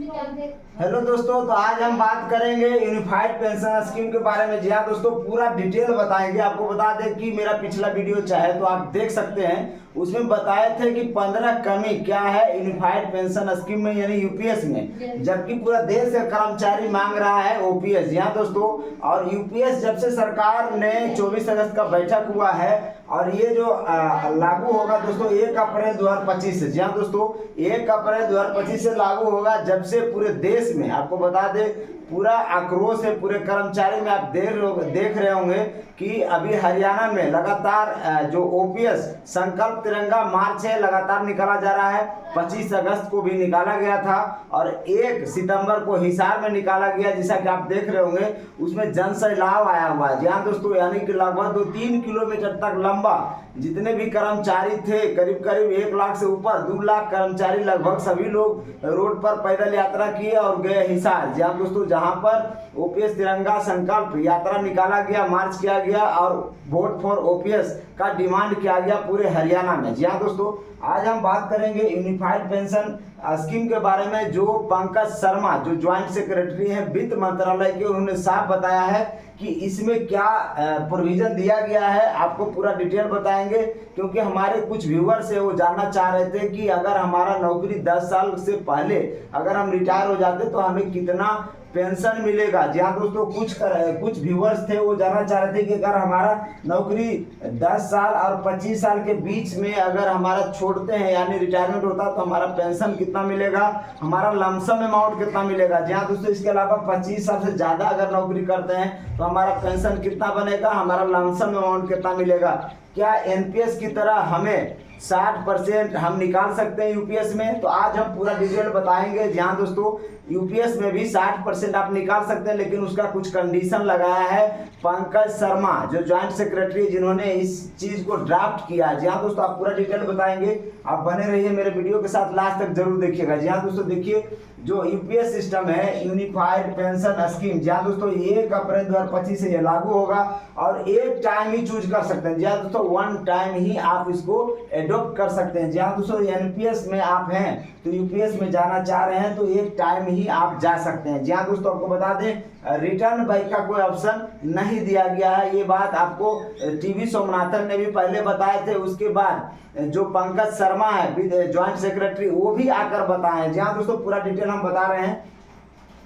Hello दोस्तों, तो आज हम बात करेंगे यूनिफाइड पेंशन स्कीम के बारे में। जी हाँ दोस्तों, पूरा डिटेल बताएंगे। आपको बता दें कि मेरा पिछला वीडियो चाहे तो आप देख सकते हैं, उसमें बताए थे कि 15 कमी क्या है यूनिफाइड पेंशन स्कीम में यानी यूपीएस में, जबकि पूरा देश का कर्मचारी मांग रहा है ओपीएस। जी हाँ दोस्तों, और यूपीएस जब से सरकार ने 24 अगस्त का बैठक हुआ है और ये जो लागू होगा दोस्तों 1 अप्रैल 2025 से। जी हाँ दोस्तों, 1 अप्रैल 2025 से लागू होगा, जब से पूरे देश में आपको बता दें पूरा आक्रोश है पूरे कर्मचारी में। आप देख रहे होंगे कि अभी हरियाणा में लगातार जो ओपीएस संकल्प तिरंगा मार्च है लगातार निकाला जा रहा है। 25 अगस्त को भी निकाला गया था और 1 सितंबर को हिसार में निकाला गया, जैसा कि आप देख रहे होंगे। उसमें जन सैलाब आया हुआ है। जी हाँ दोस्तों, यानी कि लगभग 2-3 किलोमीटर तक लंबा जितने भी कर्मचारी थे, करीब करीब 1 लाख से ऊपर 2 लाख कर्मचारी लगभग सभी लोग रोड पर पैदल यात्रा किए और गए हिसार। जी हाँ दोस्तों, जहां पर ओपीएस तिरंगा संकल्प यात्रा निकाला गया, मार्च किया गया और वोट फॉर ओपीएस का डिमांड किया गया पूरे हरियाणा में। जी हाँ दोस्तों, आज हम बात करेंगे यूनिफाइड पेंशन स्कीम के बारे में। जो पंकज शर्मा जो ज्वाइंट सेक्रेटरी हैं वित्त मंत्रालय के, उन्होंने साफ बताया है कि इसमें क्या प्रोविजन दिया गया है। आपको पूरा डिटेल बताएंगे, क्योंकि हमारे कुछ व्यूअर्स है वो जानना चाह रहे थे कि अगर हमारा नौकरी 10 साल से पहले अगर हम रिटायर हो जाते तो हमें कितना पेंशन मिलेगा। जी हाँ दोस्तों, कुछ व्यूअर्स थे वो जानना चाह रहे थे कि अगर हमारा नौकरी 10 साल और 25 साल के बीच में अगर हमारा छोड़ते हैं यानी रिटायरमेंट होता है तो हमारा पेंशन कितना मिलेगा, हमारा लमसम अमाउंट कितना मिलेगा। जी हाँ दोस्तों, इसके अलावा 25 साल से ज़्यादा अगर नौकरी करते हैं तो हमारा पेंशन कितना बनेगा, हमारा लमसम अमाउंट कितना मिलेगा। क्या एनपीएस की तरह हमें 60% हम निकाल सकते हैं यूपीएस में, तो आज हम पूरा डिटेल बताएंगे। जी हाँ दोस्तों, यूपीएस में भी 60% आप निकाल सकते हैं, लेकिन उसका कुछ कंडीशन लगाया है पंकज शर्मा जो ज्वाइंट सेक्रेटरी जिन्होंने इस चीज को ड्राफ्ट किया। जी हाँ दोस्तों, आप पूरा डिटेल बताएंगे। आप बने रहिए मेरे वीडियो के साथ, लास्ट तक जरूर देखिएगा। जी हाँ दोस्तों, देखिए जो यूपीएस सिस्टम है यूनिफाइड पेंशन स्कीम, जी हाँ दोस्तों 1 अप्रैल 2025 से ये लागू होगा और एक टाइम ही चूज कर सकते हैं। जी हाँ दोस्तों, 1 टाइम ही आप इसको एडॉप्ट कर सकते हैं। जी हाँ दोस्तों, एनपीएस में आप हैं तो यूपीएस में जाना चाह रहे हैं तो एक टाइम ही आप जा सकते हैं। जी हाँ दोस्तों, आपको बता दें रिटर्न बैक का कोई ऑप्शन नहीं दिया गया है। ये बात आपको टीवी सोमनाथन ने भी पहले बताए थे, उसके बाद जो पंकज शर्मा है ज्वाइंट सेक्रेटरी वो भी आकर बताए। जी हाँ दोस्तों, पूरा डिटेल हम बता रहे हैं।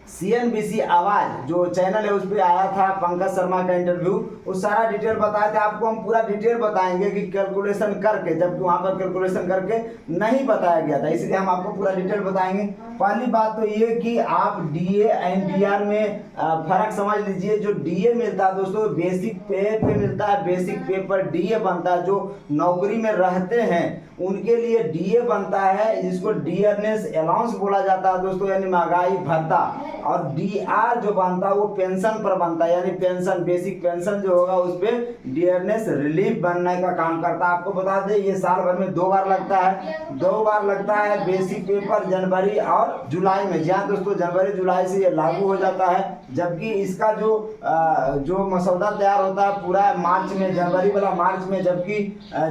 सीएनबीसी आवाज जो चैनल है उस पर आया था पंकज शर्मा का इंटरव्यू, वो सारा डिटेल बताए थे। आपको हम पूरा डिटेल बताएंगे कि कैलकुलेशन करके, जबकि वहां पर कैलकुलेशन करके नहीं बताया गया था, इसलिए हम आपको पूरा डिटेल बताएंगे। पहली बात तो ये कि आप डीए एंड डीआर में फर्क समझ लीजिए। जो डीए मिलता है दोस्तों बेसिक पे मिलता है, बेसिक पे पर डीए बनता है। जो नौकरी में रहते हैं उनके लिए डीए बनता है, जिसको डियरनेस अलाउंस बोला जाता है दोस्तों, यानी महंगाई भत्ता। और डीआर जो बनता है वो पेंशन पर बनता है, यानी पेंशन बेसिक पेंशन जो होगा उस पर डियरनेस रिलीफ बनने का काम करता है। आपको बता दें ये साल भर में 2 बार लगता है, 2 बार लगता है बेसिक पेपर, जनवरी और जुलाई में। जी हाँ दोस्तों, जनवरी जुलाई से ये लागू हो जाता है, जबकि इसका जो मसौदा तैयार होता है पूरा मार्च में, जनवरी वाला मार्च में, जबकि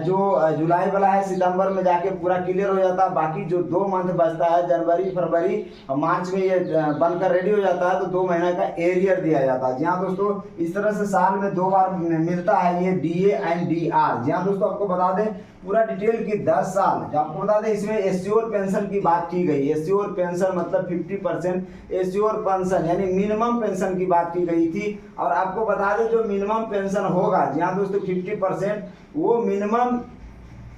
जो जुलाई वाला है सितंबर में जाके पूरा क्लियर हो जाता है। बाकी जो 2 मंथ बचता है जनवरी फरवरी और मार्च में ये बनकर रेडी हो जाता है, तो 2 महीने का एरियर दिया जाता है। जी हाँ दोस्तों, इस तरह से साल में 2 बार मिलता है ये डीए एंड डीआर। जी हाँ दोस्तों, आपको बता दें पूरा डिटेल की 10 साल आपको बता दें। इसमें एश्योर पेंशन की बात की गई। एश्योर पेंशन मतलब 50% एश्योर पेंशन यानी मिनिमम पेंशन की बात की गई थी। और आपको बता दें जो मिनिमम पेंशन होगा, जी हाँ दोस्तों 50% वो मिनिमम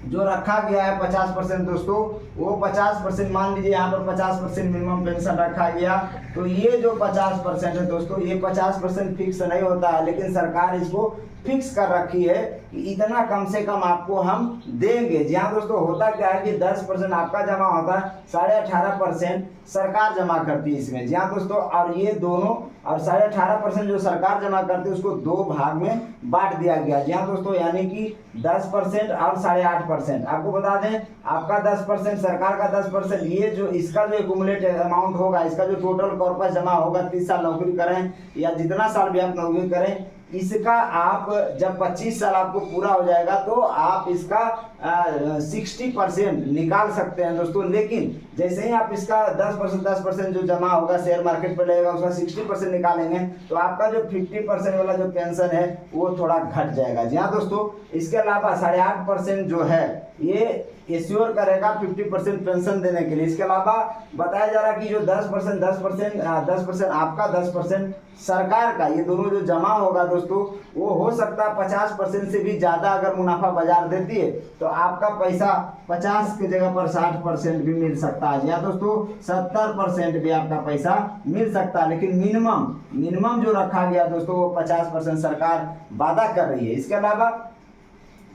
जो रखा गया है 50% दोस्तों, वो 50% मान लीजिए यहाँ पर 50% मिनिमम पेंशन रखा गया। तो ये जो 50% है दोस्तों, ये 50% फिक्स नहीं होता है, लेकिन सरकार इसको फिक्स कर रखी है कि इतना कम से कम आपको हम देंगे। जी हाँ दोस्तों, होता क्या है कि 10% आपका जमा होता है, 18.5% सरकार जमा करती है इसमें। जी हाँ दोस्तों, और ये दोनों और 18.5% जो सरकार जमा करती है उसको 2 भाग में बांट दिया गया। जी हाँ दोस्तों, यानी कि 10% और 8.5%। आपको बता दें आपका 10%, सरकार का 10%, ये जो इसका जो एक्यूमुलेट अमाउंट होगा, इसका जो टोटल कॉर्पस जमा होगा 30 साल नौकरी करें या जितना साल भी आप नौकरी करें, इसका आप जब 25 साल आपको पूरा हो जाएगा तो आप इसका 60% निकाल सकते हैं दोस्तों। लेकिन जैसे ही आप इसका 10% जो जमा होगा शेयर मार्केट पर लगेगा उसका 60% निकालेंगे तो आपका जो 50% वाला जो पेंशन है वो थोड़ा घट जाएगा। जी हाँ दोस्तों, इसके अलावा 8.5% जो है ये एश्योर करेगा 50% पेंशन देने के लिए। इसके अलावा बताया जा रहा है कि जो 10% आपका 10% सरकार का, ये दोनों जो जमा होगा दोस्तों वो हो सकता है 50% से भी ज़्यादा अगर मुनाफा बाजार देती है तो आपका पैसा 50 की जगह पर 60% भी मिल सकता है या दोस्तों 70% भी आपका पैसा मिल सकता है। लेकिन मिनिमम जो रखा गया दोस्तों वो 50% सरकार वादा कर रही है। इसके अलावा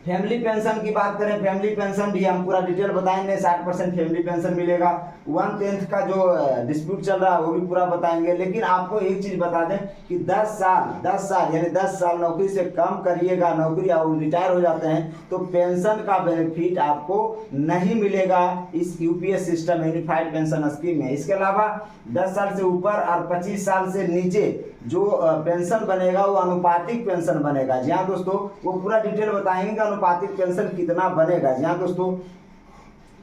फैमिली पेंशन की बात करें, फैमिली पेंशन भी हम पूरा डिटेल बताएंगे। 60% फैमिली पेंशन मिलेगा। 1/10 का जो डिस्प्यूट चल रहा है वो भी पूरा बताएंगे। लेकिन आपको एक चीज बता दें कि 10 साल यानी 10 साल नौकरी से कम करिएगा, नौकरी और रिटायर हो जाते हैं तो पेंशन का बेनिफिट आपको नहीं मिलेगा इस UPS system unified pension scheme में। इसके अलावा 10 साल से ऊपर और 25 साल से नीचे जो पेंशन बनेगा वो अनुपातिक पेंशन बनेगा। जी हाँ दोस्तों, वो पूरा डिटेल बताएंगे कि अनुपातिक पेंशन कितना बनेगा। जी हाँ दोस्तों,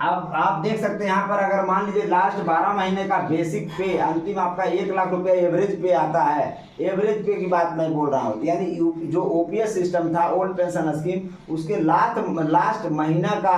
आप देख सकते हैं यहाँ पर अगर मान लीजिए लास्ट 12 महीने का बेसिक पे अंतिम आपका 1 लाख रुपए एवरेज पे आता है। एवरेज पे की बात मैं बोल रहा हूँ, यानी जो ओपीएस सिस्टम था ओल्ड पेंशन स्कीम उसके लास्ट महीना का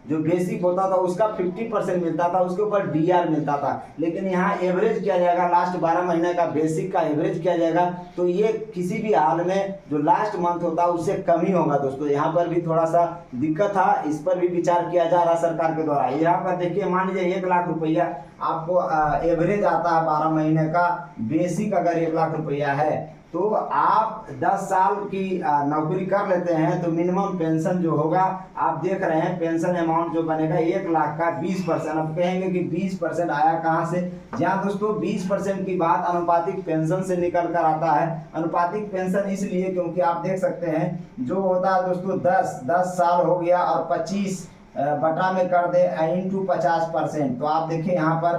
जो बेसिक होता था उसका 50% मिलता था, उसके ऊपर डीआर मिलता था। लेकिन यहाँ एवरेज किया जाएगा, लास्ट 12 महीने का बेसिक का एवरेज किया जाएगा तो ये किसी भी हाल में जो लास्ट मंथ होता है उससे कम ही होगा दोस्तों। यहाँ पर भी थोड़ा सा दिक्कत था, इस पर भी विचार किया जा रहा सरकार के द्वारा। यहाँ पर देखिए मान लीजिए 1 लाख रुपया आपको एवरेज आता है 12 महीने का, बेसिक अगर 1 लाख रुपया है तो आप 10 साल की नौकरी कर लेते हैं तो मिनिमम पेंशन जो होगा आप देख रहे हैं पेंशन अमाउंट जो बनेगा 1 लाख का 20%। अब कहेंगे कि 20% आया कहाँ से? जहाँ दोस्तों 20% की बात अनुपातिक पेंशन से निकल कर आता है। अनुपातिक पेंशन इसलिए क्योंकि आप देख सकते हैं जो होता है दोस्तों 10 साल हो गया और 25 बटा में कर दे इंटू 50%, तो आप देखिए यहाँ पर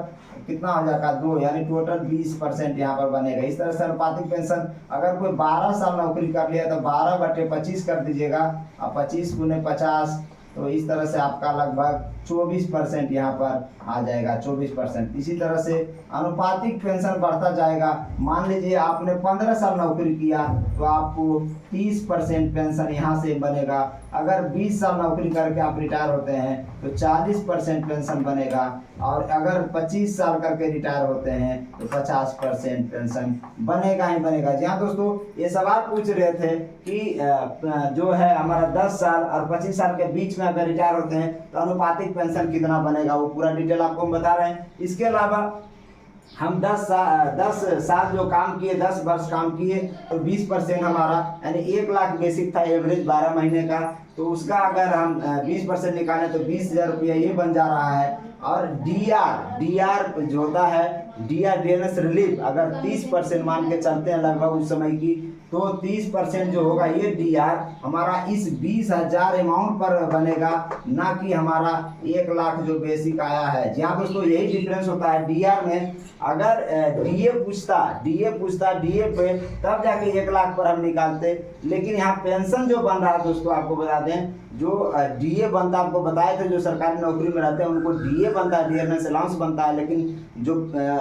कितना हो जाएगा 2, यानी टोटल 20% यहाँ पर बनेगा। इस तरह से अनुपातिक पेंशन अगर कोई 12 साल नौकरी कर लिया तो 12/25 कर दीजिएगा और 25 × 50 तो इस तरह से आपका लगभग 24% यहाँ पर आ जाएगा, 24%। इसी तरह से अनुपातिक पेंशन बढ़ता जाएगा। मान लीजिए आपने 15 साल नौकरी किया तो आपको 30% पेंशन यहाँ से बनेगा। अगर 20 साल नौकरी करके आप रिटायर होते हैं तो 40% पेंशन बनेगा और अगर 25 साल करके रिटायर होते हैं तो 50% पेंशन बनेगा ही बनेगा। जी हाँ दोस्तों, ये सवाल पूछ रहे थे कि जो है हमारा 10 साल और 25 साल के बीच में अगर रिटायर होते हैं तो अनुपातिक पेंशन कितना बनेगा, वो पूरा डिटेल आपको हम बता रहे हैं। इसके अलावा हम 10 साल जो काम किए, 10 वर्ष काम किए तो 20% हमारा यानी 1 लाख बेसिक था एवरेज 12 महीने का, तो उसका अगर हम 20% निकालें तो 20,000 रुपया ये बन जा रहा है। और डीआर जो होता है डीआर डियरनेस रिलीफ अगर 30% मान के चलते हैं लगभग उस समय की, तो 30% जो होगा ये डीआर हमारा इस 20,000 अमाउंट पर बनेगा, ना कि हमारा 1 लाख जो बेसिक आया है। जी हाँ दोस्तों, यही डिफरेंस होता है डीआर में। अगर डीए पूछता डीए पे तब जाके 1 लाख पर हम निकालते, लेकिन यहाँ पेंशन जो बन रहा है दोस्तों आपको बता दें जो डीए बनता, आपको बताए थे जो सरकारी नौकरी में रहते हैं उनको डीए बनता है, डियरनेस अलाउंस बनता है, लेकिन जो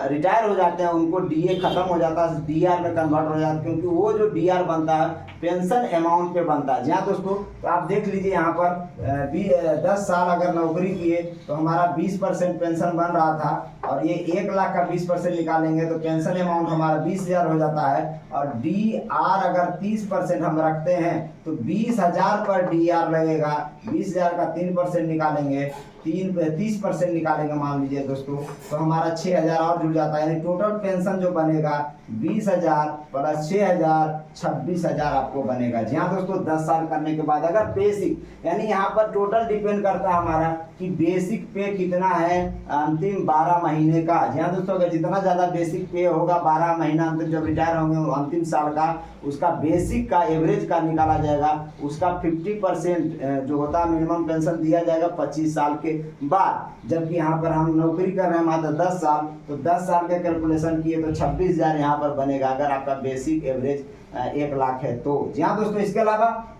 रिटायर हो जाते हैं उनको डीए खत्म हो जाता है, डीआर में कन्वर्ट हो जाता है, क्योंकि वो जो डीआर बनता है पेंशन अमाउंट पे बनता है। जी हाँ दोस्तों, तो आप देख लीजिए यहाँ पर 10 साल अगर नौकरी किए तो हमारा 20% पेंशन बन रहा था और ये 1 लाख का 20% निकालेंगे तो पेंशन अमाउंट हमारा 20,000 हो जाता है। और डीआर अगर 30% हम रखते हैं तो 20,000 पर डीआर लगेगा। 20,000 का 3% निकालेंगे, 30% निकालेंगे मान लीजिए दोस्तों, तो हमारा 6,000 और जुड़ जाता है। यानी टोटल पेंशन जो बनेगा 20,000 प्लस 6,000 26,000 आपको बनेगा। जी हाँ दोस्तों, 10 साल करने के बाद अगर बेसिक यानी यहाँ पर टोटल डिपेंड करता है हमारा कि बेसिक पे कितना है अंतिम 12 महीने का। जी हाँ दोस्तों, अगर जितना ज़्यादा बेसिक पे होगा 12 महीना अंतिम जब रिटायर होंगे अंतिम साल का, उसका बेसिक का एवरेज का निकाला जाएगा, उसका 50% जो होता है मिनिमम पेंशन दिया जाएगा 25 साल के बाद। जबकि यहाँ पर हम नौकरी कर रहे हैं मात्र 10 साल, तो 10 साल के कैलकुलेशन किए तो 26,000 यहाँ पर बनेगा अगर आपका बेसिक एवरेज 1 लाख है। तो जी हाँ दोस्तों, इसके अलावा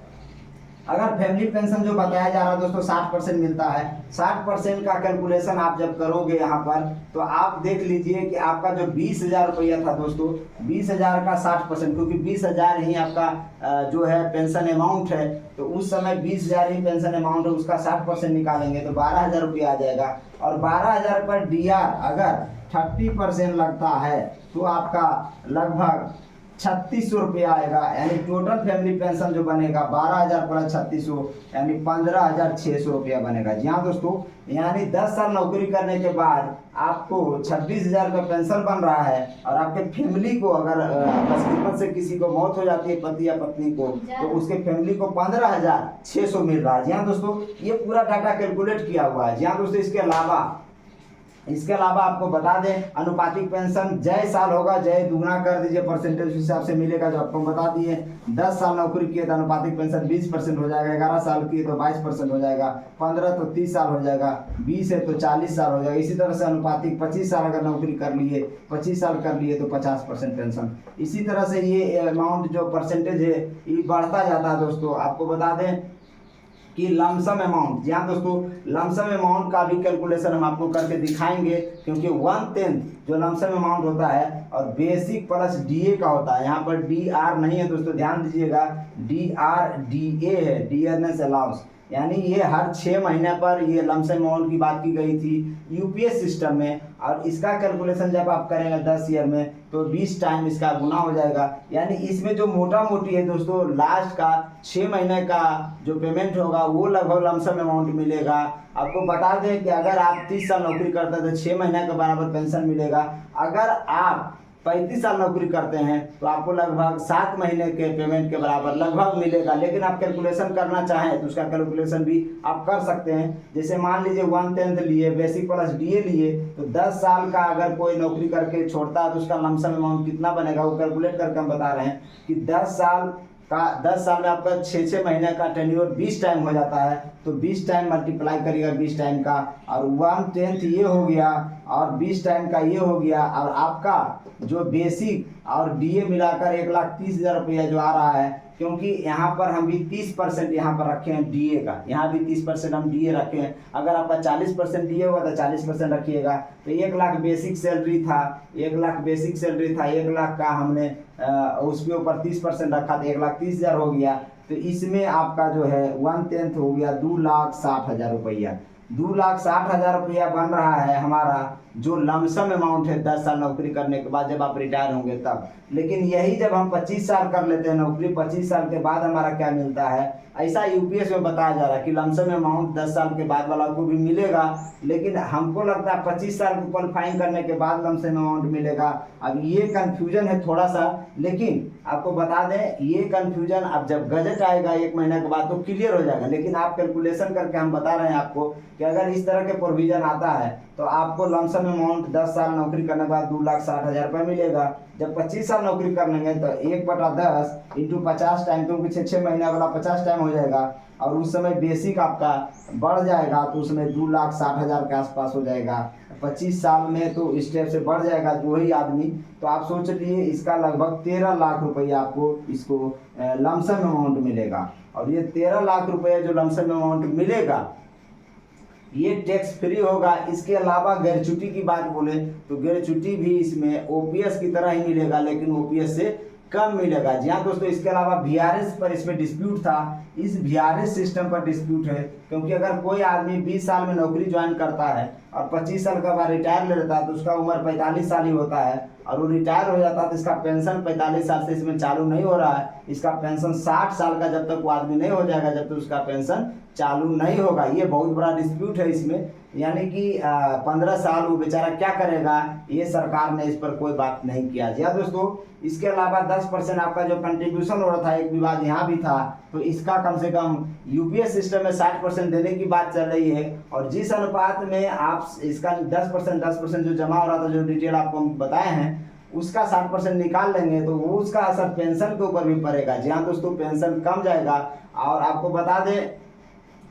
अगर फैमिली पेंशन जो बताया जा रहा है दोस्तों 60% मिलता है, 60% का कैलकुलेशन आप जब करोगे यहाँ पर तो आप देख लीजिए कि आपका जो 20,000 रुपया था दोस्तों, 20,000 का 60%, क्योंकि 20,000 ही आपका जो है पेंशन अमाउंट है, तो उस समय 20,000 ही पेंशन अमाउंट है, उसका 60% निकालेंगे तो 12,000 रुपया आ जाएगा। और 12,000 पर डीआर अगर 30% लगता है तो आपका लगभग 3,600 रुपया आएगा, यानी टोटल फैमिली पेंशन जो बनेगा 12,000 प्लस 3,600 यानी 15,600 रुपया बनेगा। जी हाँ दोस्तों, यानी 10 साल नौकरी करने के बाद आपको 26,000 का पेंशन बन रहा है, और आपके फैमिली को अगर किस्मत से किसी को मौत हो जाती है पति या पत्नी को, तो उसके फैमिली को 15,600 मिल रहा है। जी हाँ दोस्तों, ये पूरा डाटा कैलकुलेट किया हुआ है। जी हाँ दोस्तों, इसके अलावा आपको बता दें अनुपातिक पेंशन जय साल होगा, जय दुगना कर दीजिए, परसेंटेज हिसाब से मिलेगा जो आपको बता दिए। 10 साल नौकरी किए तो अनुपातिक पेंशन 20% हो जाएगा, 11 साल किए तो 22% हो जाएगा, 15 तो 30 साल हो जाएगा, 20 है तो 40 साल हो जाएगा। इसी तरह से अनुपातिक 25 साल अगर नौकरी कर लिए, 25 साल कर लिए तो 50% पेंशन। इसी तरह से ये अमाउंट जो परसेंटेज है ये बढ़ता जाता है दोस्तों। आपको बता दें कि लमसम अमाउंट, जी हाँ दोस्तों, लमसम अमाउंट का भी कैलकुलेशन हम आपको करके दिखाएंगे, क्योंकि 1/10 जो लमसम अमाउंट होता है और बेसिक प्लस डीए का होता है। यहाँ पर डीआर नहीं है दोस्तों, ध्यान दीजिएगा, डीए है, डियरनेस अलाउंस, यानी ये हर 6 महीने पर ये लमसम अमाउंट की बात की गई थी यूपीएस सिस्टम में, और इसका कैलकुलेशन जब आप करेंगे 10 ईयर में तो 20 टाइम इसका गुना हो जाएगा। यानी इसमें जो मोटा मोटी है दोस्तों, लास्ट का 6 महीने का जो पेमेंट होगा वो लगभग लमसम अमाउंट मिलेगा। आपको बता दें कि अगर आप 30 साल नौकरी करते हैं तो 6 महीने के बराबर पेंशन मिलेगा। अगर आप 35 साल नौकरी करते हैं तो आपको लगभग 7 महीने के पेमेंट के बराबर लगभग मिलेगा। लेकिन आप कैलकुलेशन करना चाहें तो उसका कैलकुलेशन भी आप कर सकते हैं। जैसे मान लीजिए 1/10 लिए, बेसिक प्लस डीए लिए, तो 10 साल का अगर कोई नौकरी करके छोड़ता है तो उसका लमसम अमाउंट कितना बनेगा वो कैलकुलेट करके हम बता रहे हैं कि 10 साल में आपका 6 महीने का टेन्योर 20 टाइम हो जाता है, तो 20 टाइम मल्टीप्लाई करिएगा 20 टाइम का, और 1/10 ये हो गया और 20 टाइम का ये हो गया, और आपका जो बेसिक और डीए मिलाकर 1,30,000 रुपया जो आ रहा है, क्योंकि यहाँ पर हम भी 30% यहाँ पर रखे हैं डीए का, यहाँ भी 30% हम डीए रखे हैं। अगर आपका 40% डीए हुआ तो 40% रखिएगा। तो 1 लाख बेसिक सैलरी था, 1 लाख बेसिक सैलरी था, 1 लाख का हमने उसके ऊपर 30% रखा था, 1,30,000 हो गया। तो इसमें आपका जो है 1/10 हो गया 2,60,000 रुपया, 2,60,000 रुपया बन रहा है हमारा जो लमसम अमाउंट है 10 साल नौकरी करने के बाद जब आप रिटायर होंगे तब। लेकिन यही जब हम 25 साल कर लेते हैं नौकरी, 25 साल के बाद हमारा क्या मिलता है, ऐसा यूपीएस में बताया जा रहा है कि लमसम अमाउंट 10 साल के बाद वाला को भी मिलेगा। लेकिन हमको लगता है 25 साल को क्वालिफाइंग करने के बाद लमसम अमाउंट मिलेगा। अब ये कंफ्यूजन है थोड़ा सा, लेकिन आपको बता दें ये कंफ्यूजन अब जब गजट आएगा 1 महीने के बाद तो क्लियर हो जाएगा। लेकिन आप कैलकुलेशन करके हम बता रहे हैं आपको कि अगर इस तरह के प्रोविजन आता है तो आपको लमसम अमाउंट 10 साल नौकरी करने के बाद 2,60,000 रुपये मिलेगा। जब 25 साल नौकरी कर लेंगे तो 1/10 इंटू 50 टाइम, क्योंकि 6 महीना वाला 50 टाइम हो जाएगा, और उस समय बेसिक आपका बढ़ जाएगा तो उसमें 2,60,000 के आसपास हो जाएगा। 25 साल में तो इस टाइप से बढ़ जाएगा वही आदमी। तो आप सोच लिए इसका लगभग 13 लाख रुपया आपको इसको लमसम अमाउंट मिलेगा। और ये 13 लाख रुपया जो लमसम अमाउंट मिलेगा ये टैक्स फ्री होगा। इसके अलावा ग्रेच्युटी की बात बोले तो ग्रेच्युटी भी इसमें ओपीएस की तरह ही मिलेगा, लेकिन ओपीएस से कम मिलेगा। जी हाँ दोस्तों, इसके अलावा वीआरएस पर इसमें डिस्प्यूट था, इस वीआरएस सिस्टम पर डिस्प्यूट है, क्योंकि अगर कोई आदमी 20 साल में नौकरी ज्वाइन करता है और 25 साल के बाद रिटायर ले लेता है तो उसका उम्र 45 साल ही होता है, और वो रिटायर हो जाता है तो इसका पेंशन 45 साल से इसमें चालू नहीं हो रहा है। इसका पेंशन 60 साल का जब तक वो आदमी नहीं हो जाएगा जब तक उसका पेंशन चालू नहीं होगा। ये बहुत बड़ा डिस्प्यूट है इसमें, यानी कि 15 साल वो बेचारा क्या करेगा, ये सरकार ने इस पर कोई बात नहीं किया। जी हाँ दोस्तों, इसके अलावा 10% आपका जो कंट्रीब्यूशन हो रहा था, एक विवाद यहाँ भी था, तो इसका कम से कम यूपीएस सिस्टम में 60% देने की बात चल रही है। और जिस अनुपात में आप इसका 10% जो जमा हो रहा था, जो डिटेल आपको बताए हैं, उसका 60% निकाल लेंगे तो वो उसका असर पेंशन के ऊपर भी पड़ेगा। जी हाँ दोस्तों, पेंशन कम जाएगा। और आपको बता दें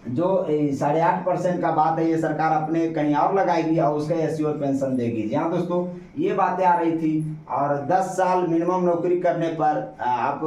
जो 8.5% का बात है, ये सरकार अपने कहीं और लगाएगी और उसका एश्योर पेंशन देगी। जी हाँ दोस्तों, ये बातें आ रही थी। और 10 साल मिनिमम नौकरी करने पर आप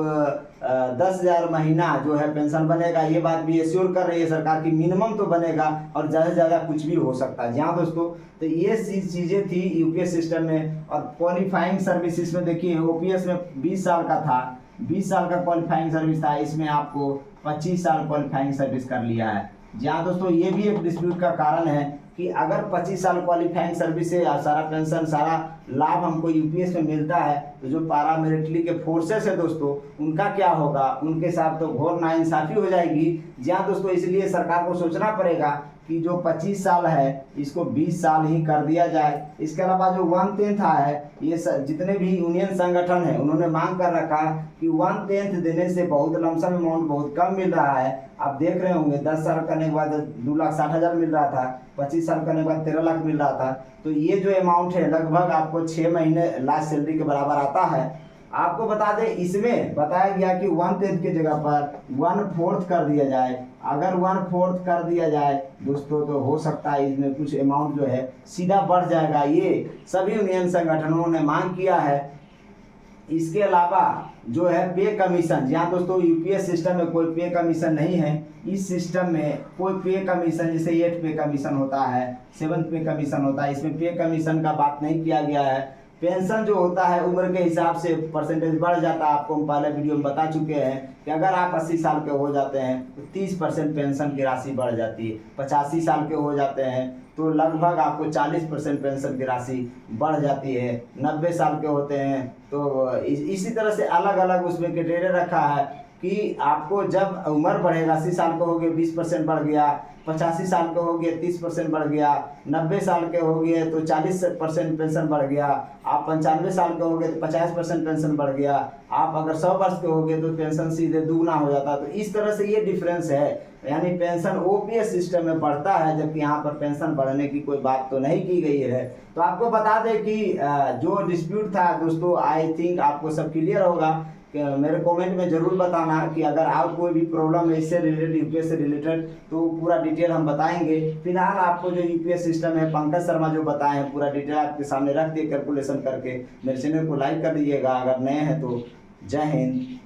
10,000 महीना जो है पेंशन बनेगा, ये बात भी एश्योर कर रही है सरकार की मिनिमम तो बनेगा और ज़्यादा से ज़्यादा कुछ भी हो सकता है। जी हाँ दोस्तों, तो ये चीज़ें थी यूपीएस सिस्टम में। और क्वालिफाइंग सर्विसेज में देखिए, ओपीएस में 20 साल का था, 20 साल का क्वालिफाइंग सर्विस था, इसमें आपको 25 साल क्वालिफाइंग सर्विस कर लिया है। जी हाँ दोस्तों, ये भी एक डिस्प्यूट का कारण है कि अगर 25 साल क्वालिफाइंग सर्विस से सारा पेंशन, सारा लाभ हमको यूपीएस में मिलता है, तो जो पारामिलिट्री के फोर्सेस है दोस्तों, उनका क्या होगा, उनके साथ तो घोर नाइंसाफी हो जाएगी। जी हाँ दोस्तों, इसलिए सरकार को सोचना पड़ेगा कि जो 25 साल है इसको 20 साल ही कर दिया जाए। इसके अलावा जो 1/10 है, ये जितने भी यूनियन संगठन है उन्होंने मांग कर रखा कि 1/10 देने से बहुत लमसम अमाउंट बहुत कम मिल रहा है। आप देख रहे होंगे 10 साल करने के बाद 2,60,000 मिल रहा था, 25 साल करने के बाद 13 लाख मिल रहा था। तो ये जो अमाउंट है लगभग आपको 6 महीने लास्ट सैलरी के बराबर आता है। आपको बता दें, इसमें बताया गया कि 1/10 की जगह पर 1/4 कर दिया जाए। अगर 1/4 कर दिया जाए दोस्तों, तो हो सकता है इसमें कुछ अमाउंट जो है सीधा बढ़ जाएगा। ये सभी यूनियन संगठनों ने मांग किया है। इसके अलावा जो है पे कमीशन, जहाँ दोस्तों यूपीएस सिस्टम में कोई पे कमीशन नहीं है। इस सिस्टम में कोई पे कमीशन, जैसे 8 पे कमीशन होता है, 7 पे कमीशन होता है, इसमें पे कमीशन का बात नहीं किया गया है। पेंशन जो होता है उम्र के हिसाब से परसेंटेज बढ़ जाता है। आपको हम पहले वीडियो में बता चुके हैं कि अगर आप 80 साल के हो जाते हैं तो 30% पेंशन की राशि बढ़ जाती है। 85 साल के हो जाते हैं तो लगभग आपको 40% पेंशन की राशि बढ़ जाती है। 90 साल के होते हैं तो इसी तरह से अलग अलग उसमें क्राइटेरिया रखा है कि आपको जब उम्र बढ़ेगा, 80 साल के हो गए 20% बढ़ गया, 85 साल के हो गए 30% बढ़ गया, 90 साल के हो गए तो 40% पेंशन बढ़ गया, आप 95 साल के हो गए तो 50% पेंशन बढ़ गया, आप अगर 100 वर्ष के हो गए तो पेंशन सीधे दुगना हो जाता। तो इस तरह से ये डिफरेंस है, यानी पेंशन ओपीएस सिस्टम में बढ़ता है, जबकि यहाँ पर पेंशन बढ़ने की कोई बात तो नहीं की गई है। तो आपको बता दें कि जो डिस्प्यूट था दोस्तों, आई थिंक आपको सब क्लियर होगा। मेरे कमेंट में जरूर बताना कि अगर आप कोई भी प्रॉब्लम है इससे रिलेटेड, यूपीएस से रिलेटेड, तो पूरा डिटेल हम बताएंगे। फिलहाल आपको जो यूपीएस सिस्टम है पंकज शर्मा जो बताए हैं, पूरा डिटेल आपके सामने रख दिए कैलकुलेशन करके। मेरे चैनल को लाइक कर दीजिएगा, अगर नए हैं तो। जय हिंद।